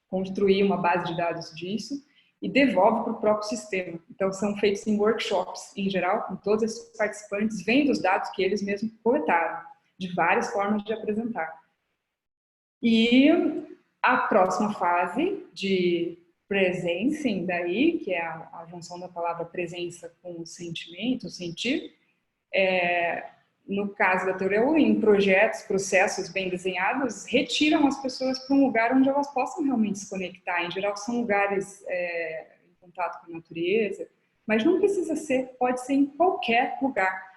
Speaker 2: construir uma base de dados disso e devolve para o próprio sistema. Então, são feitos em workshops, em geral, com todos esses participantes, vendo os dados que eles mesmos coletaram, de várias formas de apresentar. E a próxima fase de presencing daí, que é a junção da palavra presença com o sentimento, o sentir, no caso da teoria U, em projetos, processos bem desenhados, retiram as pessoas para um lugar onde elas possam realmente se conectar. Em geral, são lugares em contato com a natureza, mas não precisa ser, pode ser em qualquer lugar.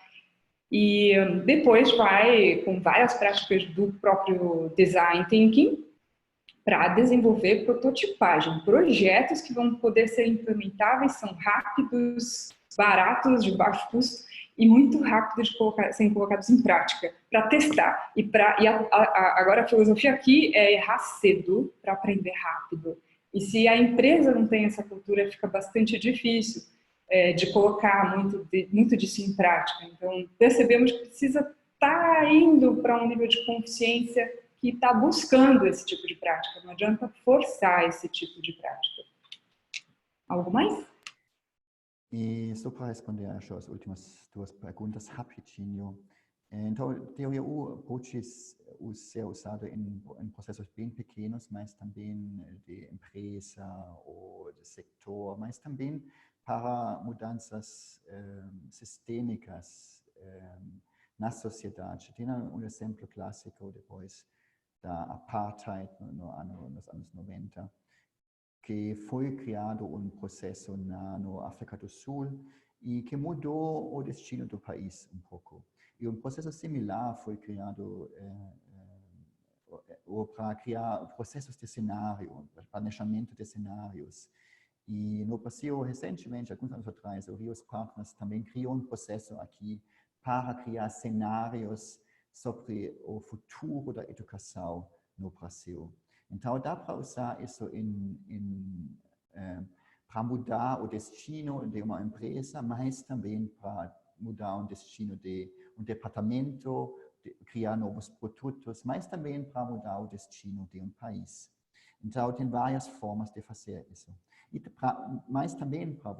Speaker 2: E depois vai com várias práticas do próprio design thinking para desenvolver prototipagem, projetos que vão poder ser implementáveis, são rápidos, baratos, de baixo custo e muito rápidos de serem colocados em prática, para testar. Agora a filosofia aqui é errar cedo para aprender rápido. E se a empresa não tem essa cultura, fica bastante difícil de colocar muito disso em prática. Então, percebemos que precisa estar indo para um nível de consciência que está buscando esse tipo de prática. Não adianta forçar esse tipo de prática. Algo mais?
Speaker 1: E só para responder às últimas duas perguntas rapidinho. Então, a teoria U pode ser usada em processos bem pequenos, mas também de empresa ou de setor, mas também para mudanças sistêmicas na sociedade. Tem um exemplo clássico depois da apartheid nos anos 90, que foi criado um processo no África do Sul e que mudou o destino do país um pouco. E um processo similar foi criado para criar processos de cenário, planejamento de cenários. E no Brasil, recentemente, alguns anos atrás, o Rios Partners também criou um processo aqui para criar cenários sobre o futuro da educação no Brasil. Então, dá para usar isso para mudar o destino de uma empresa, mas também para mudar o destino de um departamento, criar novos produtos, mas também para mudar o destino de um país. Então, tem várias formas de fazer isso. Mas também para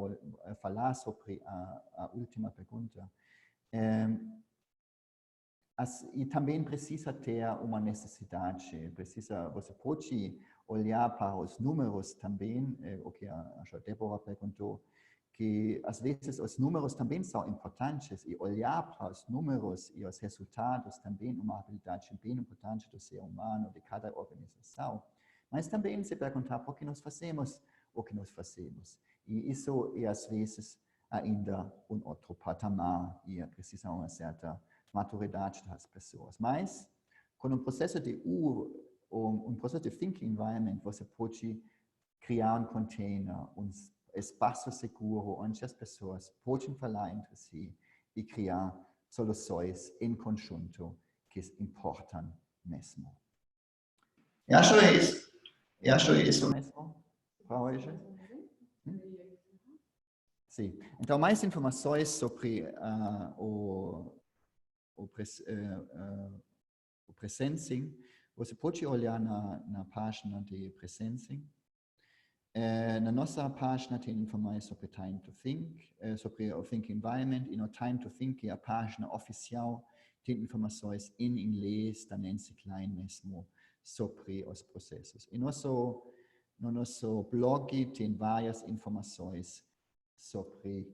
Speaker 1: falar sobre a última pergunta, e também precisa ter uma necessidade, você pode olhar para os números também, o que a Débora perguntou, que às vezes os números também são importantes e olhar para os números e os resultados também uma habilidade bem importante do ser humano, de cada organização, mas também se perguntar por que nós fazemos o que nós fazemos. E isso é às vezes ainda um outro patamar e precisa uma certa maturidade das pessoas. Mas, com um processo de processo de Thinking Environment, você pode criar um container, um espaço seguro onde as pessoas podem falar entre si e criar soluções em conjunto que importam mesmo.
Speaker 3: Eu acho isso
Speaker 1: mesmo para hoje. Sim. Então, mais informações sobre o Presencing, você pode olhar na página de Presencing. Na nossa página tem informações sobre Time to Think, sobre o Think Environment, e no Time to Think, que é a página oficial, tem informações em inglês da Nancy Klein mesmo sobre os processos. E no nosso blog tem várias informações sobre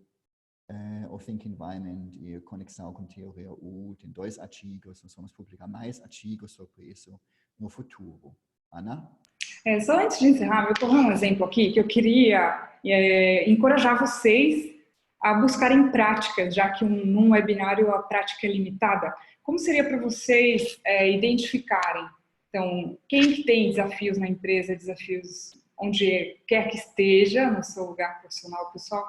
Speaker 1: o Think Environment e a conexão com a teoria U. Tem 2 artigos, nós vamos publicar mais artigos sobre isso no futuro. Ana?
Speaker 2: Só antes de encerrar, eu vou dar um exemplo aqui que eu queria encorajar vocês a buscarem práticas, já que num webinário a prática é limitada. Como seria para vocês identificarem? Então, quem que tem desafios na empresa, desafios onde quer que esteja, no seu lugar profissional, o pessoal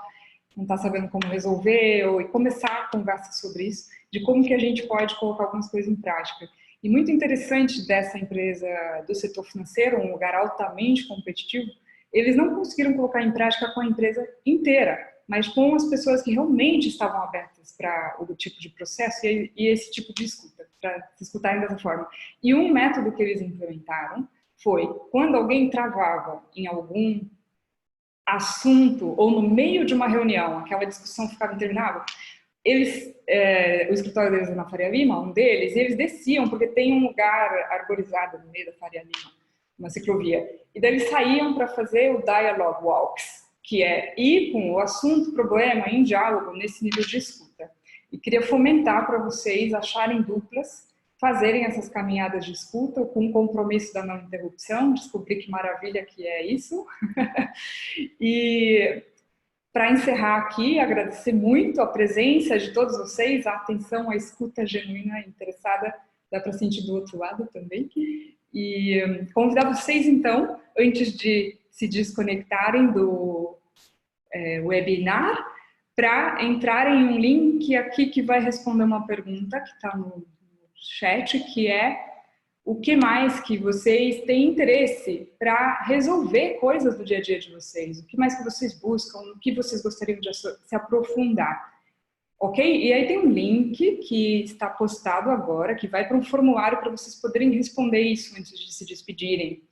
Speaker 2: não está sabendo como resolver, ou começar a conversa sobre isso, de como que a gente pode colocar algumas coisas em prática. E muito interessante dessa empresa do setor financeiro, um lugar altamente competitivo, eles não conseguiram colocar em prática com a empresa inteira, mas com as pessoas que realmente estavam abertas para o tipo de processo e esse tipo de escuta, para se escutarem dessa forma. E um método que eles implementaram foi, quando alguém travava em algum assunto ou no meio de uma reunião, aquela discussão ficava interminável, eles, o escritório deles é na Faria Lima, um deles, eles desciam, porque tem um lugar arborizado no meio da Faria Lima, uma ciclovia, e daí eles saíam para fazer o Dialogue Walks, que é ir com o assunto, problema, em diálogo, nesse nível de escuta. E queria fomentar para vocês acharem duplas, fazerem essas caminhadas de escuta com o compromisso da não interrupção, descobrir que maravilha que é isso. E para encerrar aqui, agradecer muito a presença de todos vocês, a atenção, a escuta genuína e interessada, dá para sentir do outro lado também. E convidar vocês, então, antes de se desconectarem do webinar, para entrarem em um link aqui que vai responder uma pergunta que está no chat, que é o que mais que vocês têm interesse para resolver coisas do dia a dia de vocês, o que mais que vocês buscam, o que vocês gostariam de se aprofundar, ok? E aí tem um link que está postado agora, que vai para um formulário para vocês poderem responder isso antes de se despedirem.